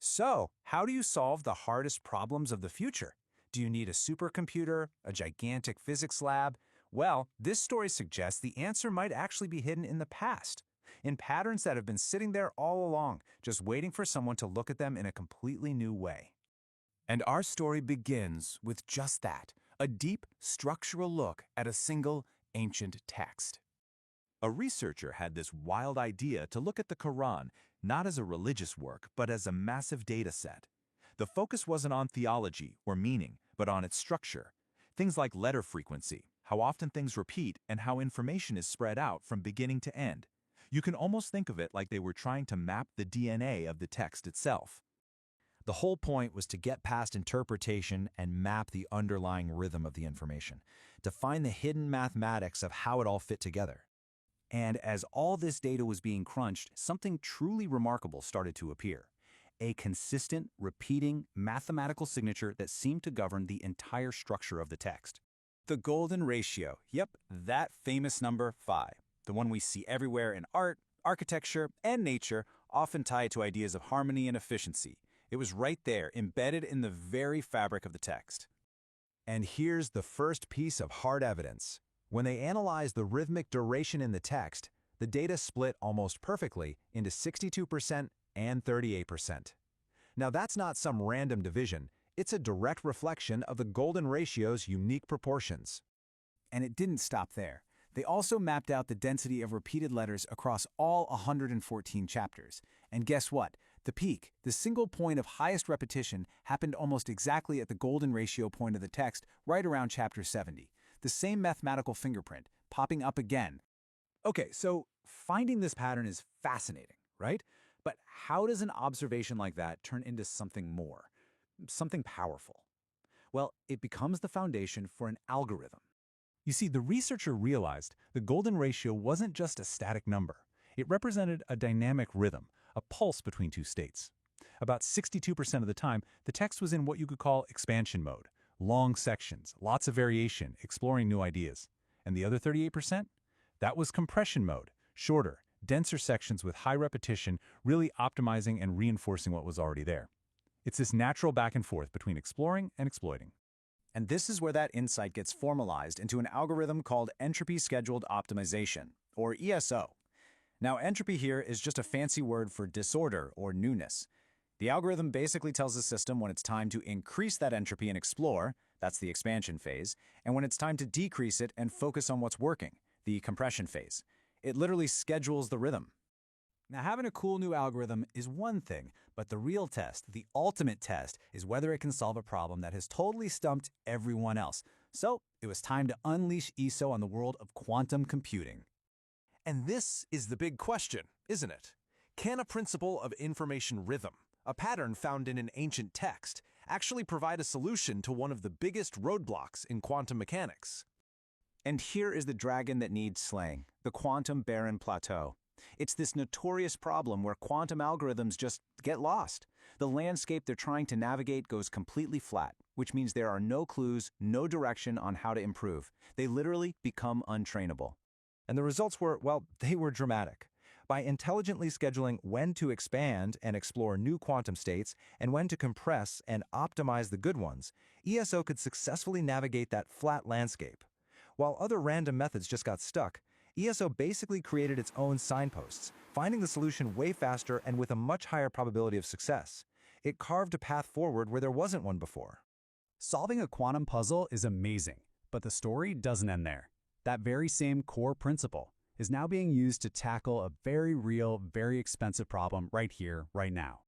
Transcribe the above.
So, how do you solve the hardest problems of the future? Do you need a supercomputer, a gigantic physics lab? Well, this story suggests the answer might actually be hidden in the past, in patterns that have been sitting there all along, just waiting for someone to look at them in a completely new way. And our story begins with just that, a deep, structural look at a single, ancient text. A researcher had this wild idea to look at the Quran not as a religious work, but as a massive data set. The focus wasn't on theology or meaning, but on its structure. Things like letter frequency, how often things repeat, and how information is spread out from beginning to end. You can almost think of it like they were trying to map the DNA of the text itself. The whole point was to get past interpretation and map the underlying rhythm of the information, to find the hidden mathematics of how it all fit together. And as all this data was being crunched, something truly remarkable started to appear. A consistent, repeating, mathematical signature that seemed to govern the entire structure of the text. The golden ratio. Yep, that famous number 5. The one we see everywhere in art, architecture, and nature, often tied to ideas of harmony and efficiency. It was right there, embedded in the very fabric of the text. And here's the first piece of hard evidence. When they analyzed the rhythmic duration in the text, the data split almost perfectly into 62% and 38%. Now that's not some random division, it's a direct reflection of the golden ratio's unique proportions. And it didn't stop there. They also mapped out the density of repeated letters across all 114 chapters. And guess what? The peak, the single point of highest repetition, happened almost exactly at the golden ratio point of the text, right around chapter 70. The same mathematical fingerprint, popping up again. Okay, so finding this pattern is fascinating, right? But how does an observation like that turn into something more, something powerful? Well, it becomes the foundation for an algorithm. You see, the researcher realized the golden ratio wasn't just a static number. It represented a dynamic rhythm, a pulse between two states. About 62% of the time, the text was in what you could call expansion mode. Long sections, lots of variation, exploring new ideas. And the other 38%? That was compression mode, shorter, denser sections with high repetition, really optimizing and reinforcing what was already there. It's this natural back and forth between exploring and exploiting. And this is where that insight gets formalized into an algorithm called entropy-scheduled optimization, or ESO. Now, entropy here is just a fancy word for disorder or newness. The algorithm basically tells the system when it's time to increase that entropy and explore, that's the expansion phase, and when it's time to decrease it and focus on what's working, the compression phase. It literally schedules the rhythm. Now, having a cool new algorithm is one thing, but the real test, the ultimate test, is whether it can solve a problem that has totally stumped everyone else. So, it was time to unleash ESO on the world of quantum computing. And this is the big question, isn't it? Can a principle of information rhythm, a pattern found in an ancient text, actually provide a solution to one of the biggest roadblocks in quantum mechanics? And here is the dragon that needs slaying, the quantum barren plateau. It's this notorious problem where quantum algorithms just get lost. The landscape they're trying to navigate goes completely flat, which means there are no clues, no direction on how to improve. They literally become untrainable. And the results were, well, they were dramatic. By intelligently scheduling when to expand and explore new quantum states and when to compress and optimize the good ones, ESO could successfully navigate that flat landscape. While other random methods just got stuck, ESO basically created its own signposts, finding the solution way faster and with a much higher probability of success. It carved a path forward where there wasn't one before. Solving a quantum puzzle is amazing, but the story doesn't end there. That very same core principle is now being used to tackle a very real, very expensive problem right here, right now.